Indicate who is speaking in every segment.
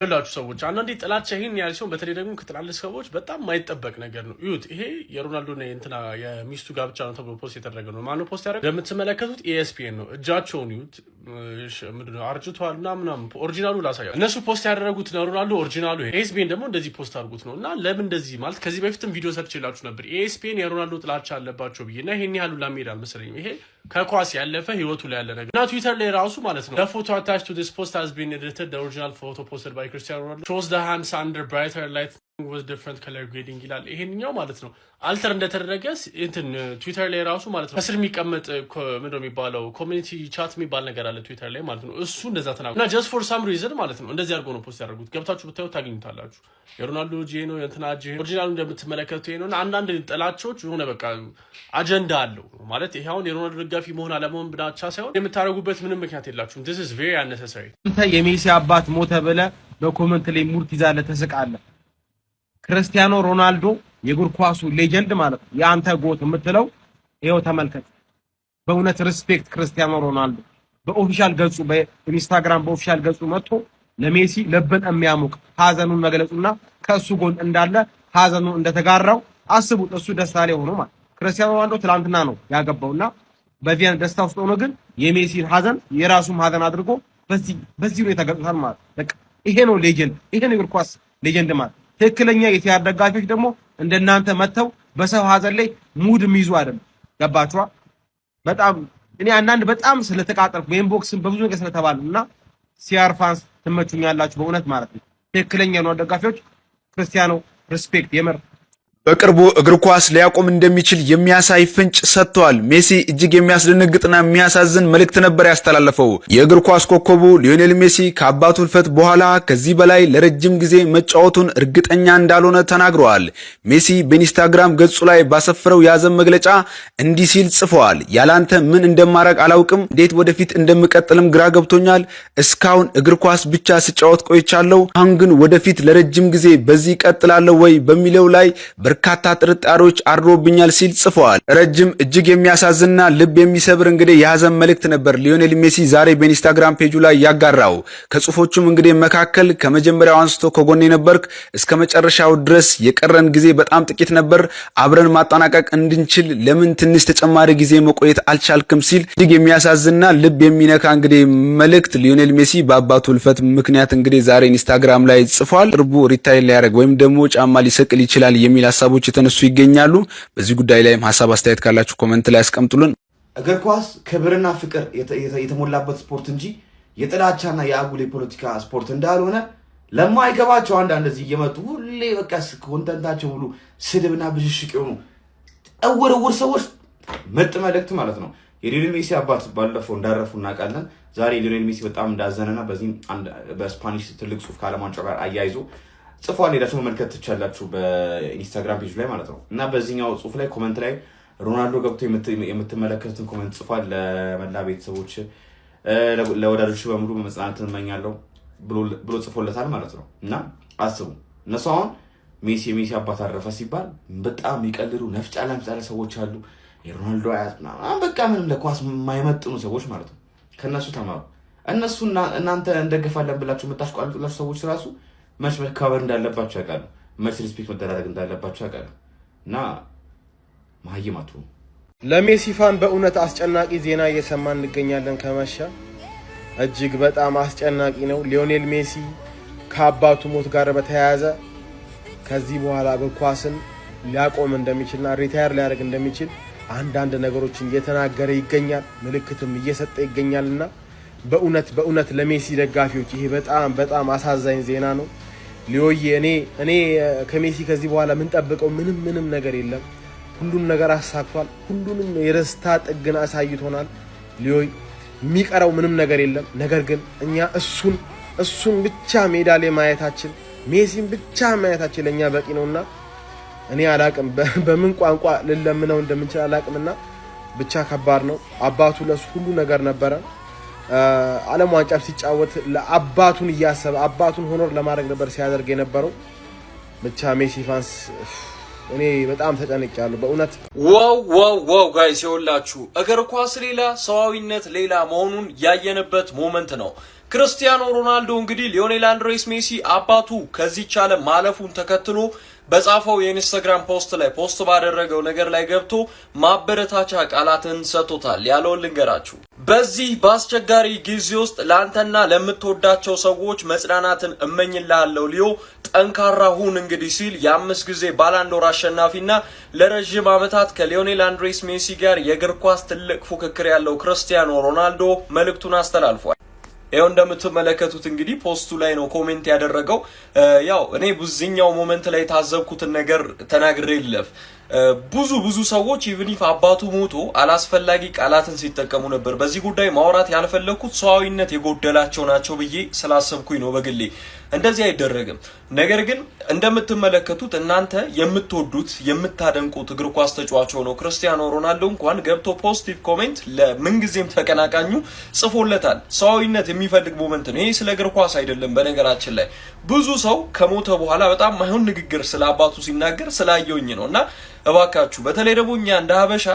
Speaker 1: ሁላችሁ ሰዎች አንዳንዴ ጥላቻ ይሄን ያህል ሲሆን በተለይ ደግሞ ከትላልቅ ሰዎች በጣም ማይጠበቅ ነገር ነው። እዩት፣ ይሄ የሮናልዶ እና እንትና የሚስቱ ጋብቻ ነው ተብሎ ፖስት የተደረገ ነው። ማነው ፖስት ያደረገው? እንደምትመለከቱት ESPN ነው። እጃቸውን እዩት፣ ምንድነው አርጅቷል ምናምን። ኦሪጂናሉ ላሳያችሁ። እነሱ ፖስት ያደረጉት ነው ሮናልዶ ኦሪጂናሉ። ESPN ደግሞ እንደዚህ ፖስት አድርጉት ነው። እና ለምን እንደዚህ ማለት ከዚህ በፊትም ቪዲዮ ሰርችላችሁ ነበር። ESPN የሮናልዶ ጥላቻ አለባቸው ብዬ እና ይሄን ያህሉ ላሜድ አልመሰለኝም። ይሄ ከኳስ ያለፈ ህይወቱ ላይ ያለ ነገር እና ትዊተር ላይ ራሱ ማለት ነው the photo attached to this post has been edited. The original photo posted by Cristiano Ronaldo shows the hands under brighter light with different color grading ይላል። ይሄንኛው ማለት ነው አልተር እንደተደረገ እንትን ትዊተር ላይ ራሱ ማለት ነው ከስር የሚቀመጥ ምንድነው የሚባለው ኮሚኒቲ ቻት የሚባል ነገር አለ ትዊተር ላይ ማለት ነው። እሱ እንደዛ ተናግሮ እና just for some reason ማለት ነው እንደዚህ አድርጎ ነው ፖስት ያደርጉት። ገብታችሁ ብታዩት ታገኙታላችሁ። የሮናልዶ ጂ ነው እንትና ጂ ኦሪጂናሉ እንደምትመለከቱት ይሄ ነው። እና አንዳንድ ጥላቾች የሆነ በቃ አጀንዳ አለው ማለት ይሄ አሁን የሮናልዶ ደጋፊ መሆን አለመሆን ብቻ ሳይሆን የምታረጉበት ምንም ምክንያት የላችሁም። this is very unnecessary።
Speaker 2: አንተ የሜሲ አባት ሞተ ብለህ በኮመንት ላይ ሙርት ይዛለህ ተስቃለህ። ክርስቲያኖ ሮናልዶ የእግር ኳሱ ሌጀንድ ማለት ነው ያንተ ጎት የምትለው ይሄው ተመልከት። በእውነት ሪስፔክት ክርስቲያኖ ሮናልዶ በኦፊሻል ገጹ በኢንስታግራም በኦፊሻል ገጹ መጥቶ ለሜሲ ልብን የሚያሙቅ ሀዘኑን መግለጹና ከሱ ጎን እንዳለ ሀዘኑን እንደተጋራው አስቡት። እሱ ደስታ ላይ ሆኖ ማለት ክርስቲያኖ ሮናልዶ ትላንትና ነው ያገባውና በዚያን ደስታ ውስጥ ሆኖ ግን የሜሲን ሀዘን የራሱም ሀዘን አድርጎ በዚህ ነው የተገለጸው ማለት በቃ ይሄ ነው ሌጀንድ። ይሄ ነው እግር ኳስ ሌጀንድ ማለት። ትክክለኛ የቲያር ደጋፊዎች ደግሞ እንደናንተ መተው በሰው ሀዘን ላይ ሙድ የሚይዙ አይደለም። ገባችኋ? በጣም እኔ አንዳንድ በጣም ስለተቃጠልኩ በኢንቦክስም በብዙ ነገር ስለተባለና ሲአር ፋንስ ትመቹኛላችሁ በእውነት ማለት ነው። ትክክለኛ ነው ደጋፊዎች ክርስቲያኖ ሪስፔክት የምር
Speaker 3: በቅርቡ እግር ኳስ ሊያቆም እንደሚችል የሚያሳይ ፍንጭ ሰጥቷል። ሜሲ እጅግ የሚያስደነግጥና የሚያሳዝን መልእክት ነበር ያስተላለፈው። የእግር ኳስ ኮከቡ ሊዮኔል ሜሲ ከአባቱ ሕልፈት በኋላ ከዚህ በላይ ለረጅም ጊዜ መጫወቱን እርግጠኛ እንዳልሆነ ተናግሯል። ሜሲ በኢንስታግራም ገጹ ላይ ባሰፈረው የሐዘን መግለጫ እንዲህ ሲል ጽፏል። ያላንተ ምን እንደማረግ አላውቅም፣ እንዴት ወደፊት እንደምቀጥልም ግራ ገብቶኛል። እስካሁን እግር ኳስ ብቻ ስጫወት ቆይቻለሁ። አሁን ግን ወደፊት ለረጅም ጊዜ በዚህ ቀጥላለሁ ወይ በሚለው ላይ በርካታ ጥርጣሬዎች አድሮብኛል ሲል ጽፏል። ረጅም እጅግ የሚያሳዝንና ልብ የሚሰብር እንግዲህ የሐዘን መልእክት ነበር ሊዮኔል ሜሲ ዛሬ በኢንስታግራም ፔጁ ላይ ያጋራው። ከጽሁፎቹም እንግዲህ መካከል ከመጀመሪያው አንስቶ ከጎኔ ነበርክ፣ እስከ መጨረሻው ድረስ የቀረን ጊዜ በጣም ጥቂት ነበር፣ አብረን ማጠናቀቅ እንድንችል ለምን ትንሽ ተጨማሪ ጊዜ መቆየት አልቻልክም ሲል እጅግ የሚያሳዝንና ልብ የሚነካ እንግዲህ መልእክት ሊዮኔል ሜሲ በአባቱ ሕልፈት ምክንያት እንግዲህ ዛሬ ኢንስታግራም ላይ ጽፏል። ቅርቡ ሪታይር ሊያደርግ ወይም ደግሞ ጫማ ሊሰቅል ይችላል የሚል ሀሳቦች የተነሱ ይገኛሉ። በዚህ ጉዳይ ላይም ሀሳብ አስተያየት ካላችሁ ኮሜንት ላይ አስቀምጡልን።
Speaker 4: እግር ኳስ ክብርና ፍቅር የተሞላበት ስፖርት እንጂ የጥላቻና የአጉል የፖለቲካ ስፖርት እንዳልሆነ ለማይገባቸው አንዳንድ እዚህ እየመጡ ሁሌ በቃ ኮንተንታቸው ሁሉ ስድብና ብሽሽቅ የሆኑ እውር ሰዎች ምርጥ መልእክት ማለት ነው። የሊዮኔል ሜሲ አባት ባለፈው እንዳረፉ እናውቃለን። ዛሬ ሊዮኔል ሜሲ በጣም እንዳዘነና በዚህም በስፓኒሽ ትልቅ ጽሑፍ ከዓለም ዋንጫው ጋር አያይዞ ጽፏል። ሄዳችሁ መመልከት ትችላላችሁ በኢንስታግራም ፔጅ ላይ ማለት ነው። እና በዚህኛው ጽሑፍ ላይ ኮሜንት ላይ ሮናልዶ ገብቶ የምትመለከቱትን ኮሜንት ጽፏል። ለመላ ቤተሰቦች ለወዳጆች በሙሉ በመጽናናት እመኛለሁ ብሎ ጽፎለታል ማለት ነው። እና አስቡ እነሱ አሁን ሜሲ አባት አረፈ ሲባል በጣም ይቀልሉ ነፍጫ ላምጫለ ሰዎች አሉ። የሮናልዶ አያት በቃ ምንም ለኳስ የማይመጥኑ ሰዎች ማለት ነው። ከነሱ ተማሩ። እነሱ እናንተ እንደገፋለን ብላችሁ የምታሽቋልጡላችሁ ሰዎች ራሱ መች መከበር እንዳለባቸው ያውቃሉ። መች ሪስፔክት መደራረግ እንዳለባቸው ያውቃሉ። እና ማህይማቱ
Speaker 2: ለሜሲ ፋን በእውነት አስጨናቂ ዜና እየሰማን እንገኛለን። ከመሻ እጅግ በጣም አስጨናቂ ነው። ሊዮኔል ሜሲ ከአባቱ ሞት ጋር በተያያዘ ከዚህ በኋላ እግር ኳስን ሊያቆም እንደሚችልና ሪታየር ሊያደርግ እንደሚችል አንዳንድ ነገሮችን እየተናገረ ይገኛል። ምልክትም እየሰጠ ይገኛልና በእውነት ለሜሲ ደጋፊዎች ይሄ በጣም አሳዛኝ ዜና ነው። ሊዮዬ እኔ ከሜሲ ከዚህ በኋላ ምን ጠብቀው ምንም ነገር የለም። ሁሉም ነገር አሳክቷል። ሁሉንም የደስታ ጥግን አሳይቶናል። ሊዮይ የሚቀረው ምንም ነገር የለም። ነገር ግን እኛ እሱን ብቻ ሜዳ ላይ ማየታችን ሜሲን ብቻ ማየታችን ለኛ በቂ ነውና እኔ አላቅም በምን ቋንቋ ልለምነው እንደምንችል አላቅምና ብቻ ከባድ ነው። አባቱ ለሱ ሁሉ ነገር ነበረ። ዓለም ዋንጫ ሲጫወት ለአባቱን እያሰበ አባቱን ሆኖር ለማድረግ ነበር ሲያደርግ የነበረው። ብቻ ሜሲ ፋንስ እኔ በጣም ተጨንቄያለሁ በእውነት።
Speaker 5: ዋው ጋይስ ይኸውላችሁ እግር ኳስ ሌላ ሰዋዊነት ሌላ መሆኑን ያየንበት ሞመንት ነው። ክርስቲያኖ ሮናልዶ እንግዲህ ሊዮኔል አንድሬስ ሜሲ አባቱ ከዚህች ዓለም ማለፉን ተከትሎ በጻፈው የኢንስታግራም ፖስት ላይ ፖስት ባደረገው ነገር ላይ ገብቶ ማበረታቻ ቃላትን ሰጥቶታል። ያለውን ልንገራችሁ። በዚህ በአስቸጋሪ ጊዜ ውስጥ ላንተና ለምትወዳቸው ሰዎች መጽናናትን እመኝልሃለሁ ሊዮ፣ ጠንካራ ሁን እንግዲህ ሲል የ5 ጊዜ ባላንዶር አሸናፊና ለረጅም ዓመታት ከሊዮኔል አንድሬስ ሜሲ ጋር የእግር ኳስ ትልቅ ፉክክር ያለው ክርስቲያኖ ሮናልዶ መልእክቱን አስተላልፏል። ያው እንደምትመለከቱት እንግዲህ ፖስቱ ላይ ነው ኮሜንት ያደረገው። ያው እኔ ብዙኛው ሞመንት ላይ ታዘብኩትን ነገር ተናግሬ ልለፍ። ብዙ ሰዎች ኢቭን ኢፍ አባቱ ሞቶ አላስፈላጊ ቃላትን ሲጠቀሙ ነበር። በዚህ ጉዳይ ማውራት ያልፈለኩት ሰዋዊነት የጎደላቸው ናቸው ብዬ ስላሰብኩኝ ነው በግሌ። እንደዚህ አይደረግም። ነገር ግን እንደምትመለከቱት እናንተ የምትወዱት የምታደንቁት እግር ኳስ ተጫዋች ነው ክርስቲያኖ ሮናልዶ እንኳን ገብቶ ፖዚቲቭ ኮሜንት ለምንጊዜም ተቀናቃኙ ጽፎለታል። ሰዋዊነት የሚፈልግ ሞመንት ነው ይሄ። ስለ እግር ኳስ አይደለም። በነገራችን ላይ ብዙ ሰው ከሞተ በኋላ በጣም ማይሆን ንግግር ስለ አባቱ ሲናገር ስላየውኝ ነውና እባካችሁ በተለይ ደግሞ እኛ እንደ ሀበሻ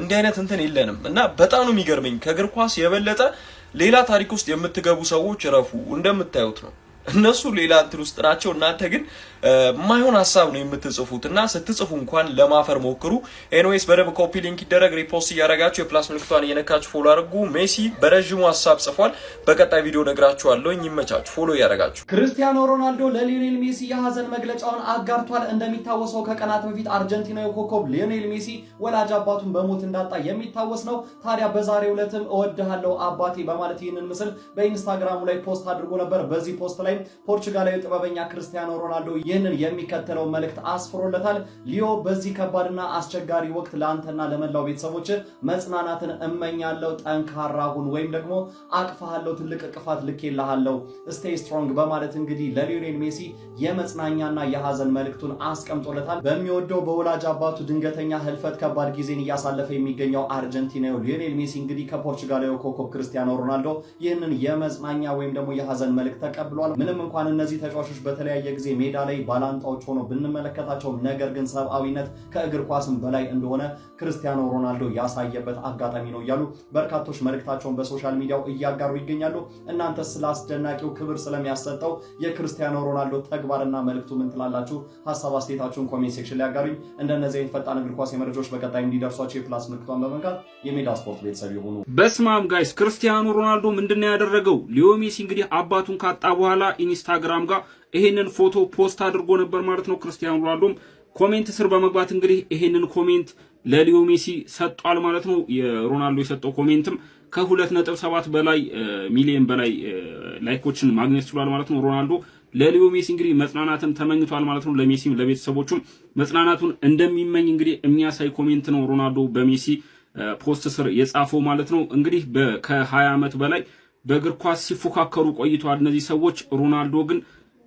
Speaker 5: እንዲህ አይነት እንትን የለንም እና በጣም ነው የሚገርመኝ። ከእግር ኳስ የበለጠ ሌላ ታሪክ ውስጥ የምትገቡ ሰዎች ረፉ። እንደምታዩት ነው እነሱ ሌላ እንትን ውስጥ ናቸው። እናንተ ግን ማይሆን ሐሳብ ነው የምትጽፉትና ስትጽፉ እንኳን ለማፈር ሞክሩ። ኤኒዌይስ በደንብ ኮፒ ሊንክ ይደረግ፣ ሪፖስት እያደረጋችሁ የፕላስ ምልክቷን እየነካችሁ ፎሎ አድርጉ። ሜሲ በረጅሙ ሐሳብ ጽፏል። በቀጣይ ቪዲዮ ነግራችኋለሁ። ይመቻችሁ። ፎሎ እያደረጋችሁ
Speaker 6: ክርስቲያኖ ሮናልዶ ለሊዮኔል ሜሲ የሐዘን መግለጫውን አጋርቷል። እንደሚታወሰው ከቀናት በፊት አርጀንቲናዊ ኮከብ ሊዮኔል ሜሲ ወላጅ አባቱን በሞት እንዳጣ የሚታወስ ነው። ታዲያ በዛሬው ዕለትም እወድሃለሁ አባቴ በማለት ይህንን ምስል በኢንስታግራሙ ላይ ፖስት አድርጎ ነበር። በዚህ ፖስት ላይ ፖርቹጋላዊ ጥበበኛ ክርስቲያኖ ሮናልዶ ይህንን የሚከተለው መልእክት አስፍሮለታል። ሊዮ በዚህ ከባድና አስቸጋሪ ወቅት ለአንተና ለመላው ቤተሰቦች መጽናናትን እመኛለሁ። ጠንካራ ሁን ወይም ደግሞ አቅፋለሁ፣ ትልቅ እቅፋት ልኬልሃለሁ፣ ስቴይ ስትሮንግ በማለት እንግዲህ ለሊዮኔል ሜሲ የመጽናኛና የሐዘን መልእክቱን አስቀምጦለታል። በሚወደው በወላጅ አባቱ ድንገተኛ ህልፈት ከባድ ጊዜን እያሳለፈ የሚገኘው አርጀንቲናዊ ሊዮኔል ሜሲ እንግዲህ ከፖርቹጋላዊ ኮከብ ክርስቲያኖ ሮናልዶ ይህንን የመጽናኛ ወይም ደግሞ የሐዘን መልእክት ተቀብሏል። ምንም እንኳን እነዚህ ተጫዋቾች በተለያየ ጊዜ ሜዳ ላይ ባላንጣዎች ሆነው ብንመለከታቸው ነገር ግን ሰብአዊነት ከእግር ኳስም በላይ እንደሆነ ክርስቲያኖ ሮናልዶ ያሳየበት አጋጣሚ ነው እያሉ በርካቶች መልእክታቸውን በሶሻል ሚዲያው እያጋሩ ይገኛሉ። እናንተ ስለ አስደናቂው ክብር ስለሚያሰጠው የክርስቲያኖ ሮናልዶ ተግባርና መልእክቱ ምን ትላላችሁ? ሀሳብ አስተያየታችሁን ኮሜንት ሴክሽን ላይ አጋሩኝ። እንደነዚህ አይነት ፈጣን እግር ኳስ የመረጃዎች በቀጣይ እንዲደርሷቸው የፕላስ ምልክቷን በመንካት የሜዳ ስፖርት ቤተሰብ ይሁኑ።
Speaker 7: በስማም ጋይስ ክርስቲያኖ ሮናልዶ ምንድነው ያደረገው? ሊዮ ሜሲ እንግዲህ አባቱን ካጣ በኋላ ኢንስታግራም ጋር ይሄንን ፎቶ ፖስት አድርጎ ነበር ማለት ነው። ክርስቲያኖ ሮናልዶም ኮሜንት ስር በመግባት እንግዲህ ይሄንን ኮሜንት ለሊዮ ሜሲ ሰጧል ማለት ነው። የሮናልዶ የሰጠው ኮሜንትም ከ2.7 በላይ ሚሊዮን በላይ ላይኮችን ማግኘት ችሏል ማለት ነው። ሮናልዶ ለሊዮ ሜሲ እንግዲህ መጽናናትን ተመኝቷል ማለት ነው። ለሜሲም ለቤተሰቦቹም መጽናናቱን እንደሚመኝ እንግዲህ የሚያሳይ ኮሜንት ነው ሮናልዶ በሜሲ ፖስት ስር የጻፈው ማለት ነው። እንግዲህ ከ20 ዓመት በላይ በእግር ኳስ ሲፎካከሩ ቆይተዋል እነዚህ ሰዎች። ሮናልዶ ግን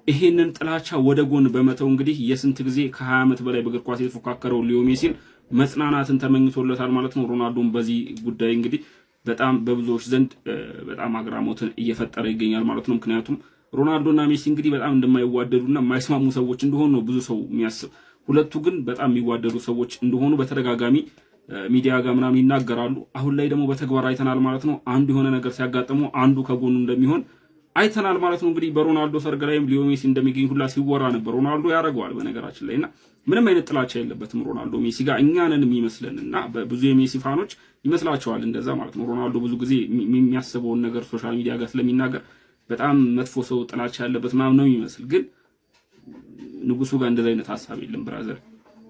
Speaker 7: ይሄንን ጥላቻ ወደ ጎን በመተው እንግዲህ የስንት ጊዜ ከ20 ዓመት በላይ በእግር ኳስ የተፎካከረው ሊዮ ሜሲን መጽናናትን ተመኝቶለታል ማለት ነው። ሮናልዶም በዚህ ጉዳይ እንግዲህ በጣም በብዙዎች ዘንድ በጣም አግራሞትን እየፈጠረ ይገኛል ማለት ነው። ምክንያቱም ሮናልዶና ሜሲ እንግዲህ በጣም እንደማይዋደዱና የማይስማሙ ሰዎች እንደሆኑ ነው ብዙ ሰው የሚያስብ። ሁለቱ ግን በጣም የሚዋደዱ ሰዎች እንደሆኑ በተደጋጋሚ ሚዲያ ጋር ምናምን ይናገራሉ። አሁን ላይ ደግሞ በተግባር አይተናል ማለት ነው። አንዱ የሆነ ነገር ሲያጋጥመው አንዱ ከጎኑ እንደሚሆን አይተናል ማለት ነው። እንግዲህ በሮናልዶ ሰርግ ላይም ሊዮ ሜሲ እንደሚገኝ ሁላ ሲወራ ነበር። ሮናልዶ ያደርገዋል በነገራችን ላይና ምንም አይነት ጥላቻ የለበትም ሮናልዶ ሜሲ ጋር። እኛንን የሚመስለንና ብዙ የሜሲ ፋኖች ይመስላቸዋል እንደዛ ማለት ነው። ሮናልዶ ብዙ ጊዜ የሚያስበውን ነገር ሶሻል ሚዲያ ጋር ስለሚናገር በጣም መጥፎ ሰው ጥላቻ ያለበት ምናምን ነው የሚመስል፣ ግን ንጉሱ ጋር እንደዛ አይነት ሐሳብ የለም ብራዘር።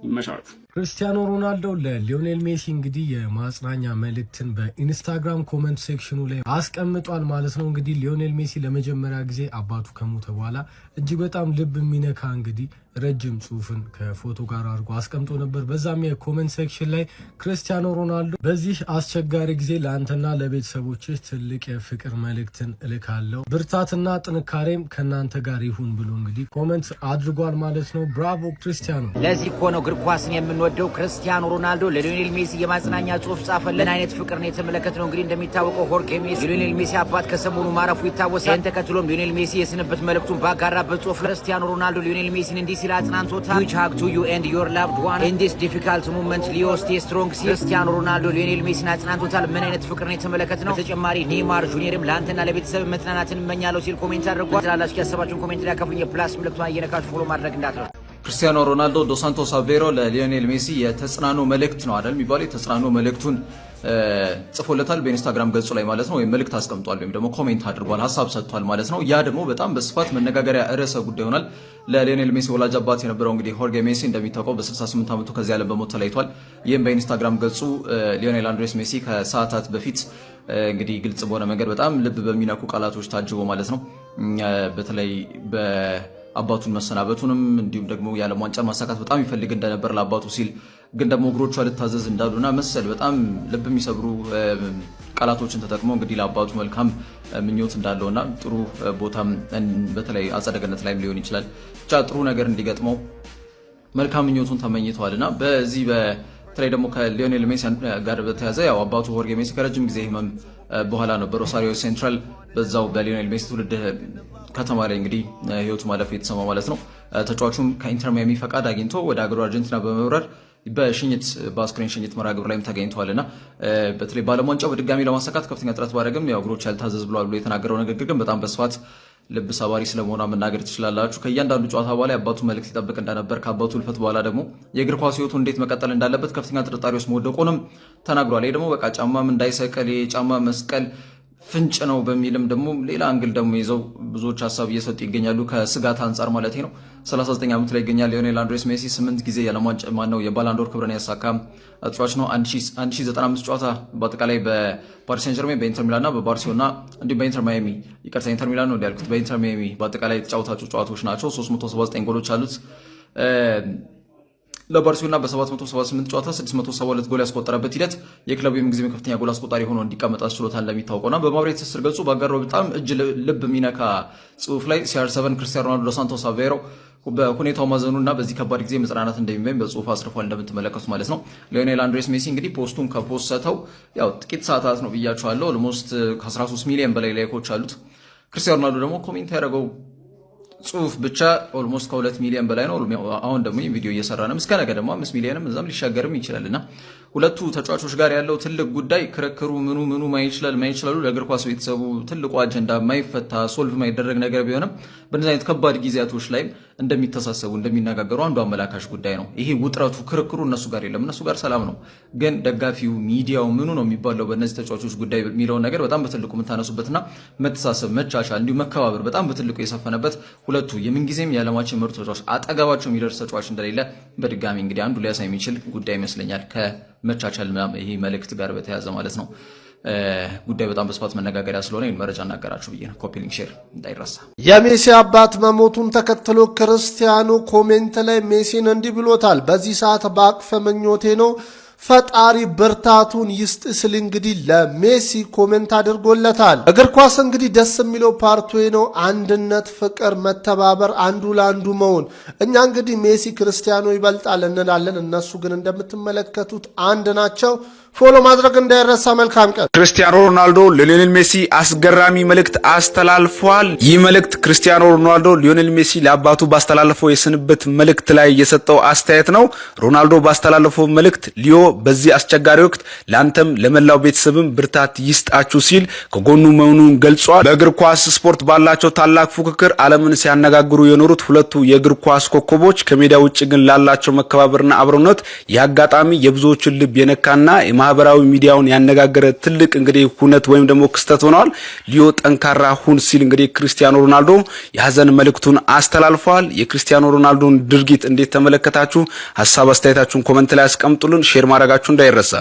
Speaker 7: ይመሻችሁ።
Speaker 8: ክርስቲያኖ ሮናልዶ ለሊዮኔል ሜሲ እንግዲህ የማጽናኛ መልእክትን በኢንስታግራም ኮሜንት ሴክሽኑ ላይ አስቀምጧል ማለት ነው። እንግዲህ ሊዮኔል ሜሲ ለመጀመሪያ ጊዜ አባቱ ከሞተ በኋላ እጅግ በጣም ልብ የሚነካ እንግዲህ ረጅም ጽሁፍን ከፎቶ ጋር አድርጎ አስቀምጦ ነበር። በዛም የኮሜንት ሴክሽን ላይ ክርስቲያኖ ሮናልዶ በዚህ አስቸጋሪ ጊዜ ለአንተና ለቤተሰቦችህ ትልቅ የፍቅር መልእክትን እልካለሁ፣ ብርታትና ጥንካሬም ከናንተ ጋር ይሁን ብሎ እንግዲህ ኮሜንት አድርጓል ማለት ነው። ብራቮ ክርስቲያኖ።
Speaker 9: ለዚህ እኮ ነው እግር ኳስን የምንወደው። ክርስቲያኖ ሮናልዶ ለሊዮኔል ሜሲ የማጽናኛ ጽሁፍ ጻፈልን። አይነት ፍቅር ነው የተመለከትነው። እንግዲህ እንደሚታወቀው ሆርኬ ሜሲ ሊዮኔል ሜሲ አባት ከሰሞኑ ማረፉ ይታወሳል። ተከትሎም ሊዮኔል ሜሲ የስንብት መልእክቱን ባጋራበት ጽሁፍ ክርስቲያኖ ሮናልዶ ሊዮኔል ሜሲን እንዲህ ሲል አጽናንቶታል። huge hug to you and your loved one in this difficult moment Leo stay strong ሲል ክርስቲያኖ ሮናልዶ ሊዮኔል ሜሲን አጽናንቶታል። ምን አይነት ፍቅር ነው የተመለከትነው። በተጨማሪ ኔይማር ጁኒየርም ለአንተና ለቤተሰብ መጽናናትን እመኛለሁ ሲል ኮሜንት አድርጓል። ስላላችሁ ያሰባችሁን ኮሜንት ላይ አካፍሉኝ። የፕላስ ምልክቱን እየነካችሁ ፎሎ ማድረግ እንዳትረሱ።
Speaker 5: ክርስቲያኖ ሮናልዶ ዶስ ሳንቶስ አቬሮ ለሊዮኔል ሜሲ የተጽናኖ መልእክት ነው አይደል የሚባለው የተጽናኖ መልእክቱን ጽፎለታል በኢንስታግራም ገጹ ላይ ማለት ነው። ወይ መልእክት አስቀምጧል ወይም ደግሞ ኮሜንት አድርጓል ሐሳብ ሰጥቷል ማለት ነው። ያ ደግሞ በጣም በስፋት መነጋገሪያ ርዕሰ ጉዳይ ሆናል። ለሊዮኔል ሜሲ ወላጅ አባት የነበረው እንግዲህ ሆርጌ ሜሲ እንደሚታወቀው በ68 ዓመቱ ከዚህ ዓለም በሞት ተለይቷል። ይህም በኢንስታግራም ገጹ ሊዮኔል አንድሬስ ሜሲ ከሰዓታት በፊት እንግዲህ ግልጽ በሆነ መንገድ በጣም ልብ በሚነኩ ቃላቶች ታጅቦ ማለት ነው በተለይ አባቱን መሰናበቱንም እንዲሁም ደግሞ የዓለም ዋንጫ ማሳካት በጣም ይፈልግ እንደነበር ለአባቱ ሲል ግን ደግሞ እግሮቹ አልታዘዝ እንዳሉና መሰል በጣም ልብ የሚሰብሩ ቃላቶችን ተጠቅሞ እንግዲህ ለአባቱ መልካም ምኞት እንዳለውና ጥሩ ቦታም በተለይ አጸደ ገነት ላይም ሊሆን ይችላል ብቻ ጥሩ ነገር እንዲገጥመው መልካም ምኞቱን ተመኝተዋልና በዚህ በተለይ ደግሞ ከሊዮኔል ሜሲ ጋር በተያዘ ያው አባቱ ሆርጌ ሜሲ ከረጅም ጊዜ ህመም በኋላ ነው በሮሳሪዮ ሴንትራል በዛው በሊዮኔል ሜሲ ትውልድ ከተማ ላይ እንግዲህ ህይወቱ ማለፍ የተሰማ ማለት ነው። ተጫዋቹም ከኢንተር ማያሚ ፈቃድ አግኝቶ ወደ ሀገሩ አርጀንቲና በመብረር በሽኝት በአስክሬን ሽኝት መርሃ ግብር ላይም ተገኝተዋልና በተለይ በዓለም ዋንጫው በድጋሚ ለማሳካት ከፍተኛ ጥረት ባደረግም ያው እግሮች ያልታዘዝ ብሏል ብሎ የተናገረው ንግግር ግን በጣም በስፋት ልብ ሰባሪ ስለመሆኗ መናገር ትችላላችሁ። ከእያንዳንዱ ጨዋታ በኋላ የአባቱ መልእክት ይጠብቅ እንደነበር ከአባቱ ልፈት በኋላ ደግሞ የእግር ኳስ ህይወቱ እንዴት መቀጠል እንዳለበት ከፍተኛ ጥርጣሬ ውስጥ መውደቁንም ተናግሯል። ይህ ደግሞ በቃ ጫማም እንዳይሰቀል የጫማ መስቀል ፍንጭ ነው በሚልም ደግሞ ሌላ አንግል ደግሞ ይዘው ብዙዎች ሀሳብ እየሰጡ ይገኛሉ። ከስጋት አንጻር ማለት ነው። 39 ዓመት ላይ ይገኛል ሊዮኔል አንድሬስ ሜሲ 8 ጊዜ የዓለም ዋንጫ ማነው የባላንዶር ክብርን ያሳካ ተጫዋች ነው። 1095 ጨዋታ በአጠቃላይ በፓሪስ ሴን ጀርሜን በኢንተር ሚላን እና በባርሴሎና እንዲሁም በኢንተር ማያሚ ይቅርታ ኢንተር ሚላን ነው ያልኩት በኢንተር ማያሚ በአጠቃላይ የተጫወታቸው ጨዋታዎች ናቸው። 379 ጎሎች አሉት። ለባርሴሎና በ778 ጨዋታ 672 ጎል ያስቆጠረበት ሂደት የክለቡ የምንጊዜ ከፍተኛ ጎል አስቆጣሪ ሆኖ እንዲቀመጥ አስችሎታል። እንደሚታወቀውና በማህበራዊ ትስስር ገጹ ባጋራው በጣም እጅ ልብ የሚነካ ጽሁፍ ላይ CR7 ክርስቲያኖ ሮናልዶ ዶስ ሳንቶስ አቬሮ በሁኔታው ማዘኑና በዚህ ከባድ ጊዜ መጽናናት እንደሚመኝ በጽሁፍ አስርፏል እንደምትመለከቱት ማለት ነው። ሊዮኔል አንድሬስ ሜሲ እንግዲህ ፖስቱን ከፖስተው ያው ጥቂት ሰዓታት ነው ብያቸዋለሁ። ኦልሞስት ከ13 ሚሊዮን በላይ ላይኮች አሉት። ክርስቲያኖ ሮናልዶ ደግሞ ኮሜንት ያደረገው ጽሁፍ ብቻ ኦልሞስት ከ2 ሚሊዮን በላይ ነው። አሁን ደግሞ ቪዲዮ እየሰራ ነው። እስከ ነገ ደግሞ 5 ሚሊዮንም እዛም ሊሻገርም ይችላልና ሁለቱ ተጫዋቾች ጋር ያለው ትልቅ ጉዳይ ክርክሩ ምኑ ማይችላሉ ለእግር ኳስ ቤተሰቡ ትልቁ አጀንዳ ማይፈታ ሶልቭ ማይደረግ ነገር ቢሆንም በእነዚህ አይነት ከባድ ጊዜያቶች ላይ እንደሚተሳሰቡ እንደሚነጋገሩ አንዱ አመላካሽ ጉዳይ ነው። ይሄ ውጥረቱ ክርክሩ እነሱ ጋር የለም። እነሱ ጋር ሰላም ነው። ግን ደጋፊው ሚዲያው ምኑ ነው የሚባለው በእነዚህ ተጫዋቾች ጉዳይ የሚለውን ነገር በጣም በትልቁ የምታነሱበትና መተሳሰብ፣ መቻቻል እንዲሁ መከባበር በጣም በትልቁ የሰፈነበት ሁለቱ የምንጊዜም የዓለማችን ምርጥ ተጫዋች አጠገባቸው የሚደርስ ተጫዋች እንደሌለ በድጋሚ እንግዲህ አንዱ ሊያሳይ የሚችል ጉዳይ ይመስለኛል። ከመቻቻል ይሄ መልእክት ጋር በተያያዘ ማለት ነው። ጉዳይ በጣም በስፋት መነጋገሪያ ስለሆነ ይህን መረጃ እናገራችሁ ብዬ ነው። ኮፒ ሊንክ ሼር እንዳይረሳ።
Speaker 2: የሜሲ አባት መሞቱን ተከትሎ ክርስቲያኖ ኮሜንት ላይ ሜሲን እንዲህ ብሎታል። በዚህ ሰዓት በአቅፈ ምኞቴ ነው ፈጣሪ ብርታቱን ይስጥ ስል እንግዲህ ለሜሲ ኮሜንት አድርጎለታል። እግር ኳስ እንግዲህ ደስ የሚለው ፓርቱ ነው፣ አንድነት፣ ፍቅር፣ መተባበር፣ አንዱ ለአንዱ መሆን። እኛ እንግዲህ ሜሲ ክርስቲያኖ ይበልጣል እንላለን፣ እነሱ ግን እንደምትመለከቱት አንድ ናቸው። ፎሎ ማድረግ እንዳይረሳ። መልካም ቀን።
Speaker 3: ክርስቲያኖ ሮናልዶ ለሊዮኔል ሜሲ አስገራሚ መልእክት አስተላልፏል። ይህ መልእክት ክርስቲያኖ ሮናልዶ ሊዮኔል ሜሲ ለአባቱ ባስተላለፈው የስንብት መልእክት ላይ የሰጠው አስተያየት ነው። ሮናልዶ ባስተላለፈው መልእክት ሊዮ በዚህ አስቸጋሪ ወቅት ላንተም ለመላው ቤተሰብም ብርታት ይስጣችሁ ሲል ከጎኑ መሆኑን ገልጿል። በእግር ኳስ ስፖርት ባላቸው ታላቅ ፉክክር ዓለምን ሲያነጋግሩ የኖሩት ሁለቱ የእግር ኳስ ኮከቦች ከሜዳ ውጭ ግን ላላቸው መከባበርና አብሮነት የአጋጣሚ የብዙዎችን ልብ የነካና ማህበራዊ ሚዲያውን ያነጋገረ ትልቅ እንግዲህ ሁነት ወይም ደግሞ ክስተት ሆኗል። ሊዮ ጠንካራ ሁን ሲል እንግዲህ ክርስቲያኖ ሮናልዶ የሐዘን መልእክቱን አስተላልፏል። የክርስቲያኖ ሮናልዶን ድርጊት እንዴት ተመለከታችሁ? ሐሳብ አስተያየታችሁን ኮሜንት ላይ አስቀምጡልን። ሼር ማድረጋችሁ እንዳይረሳ።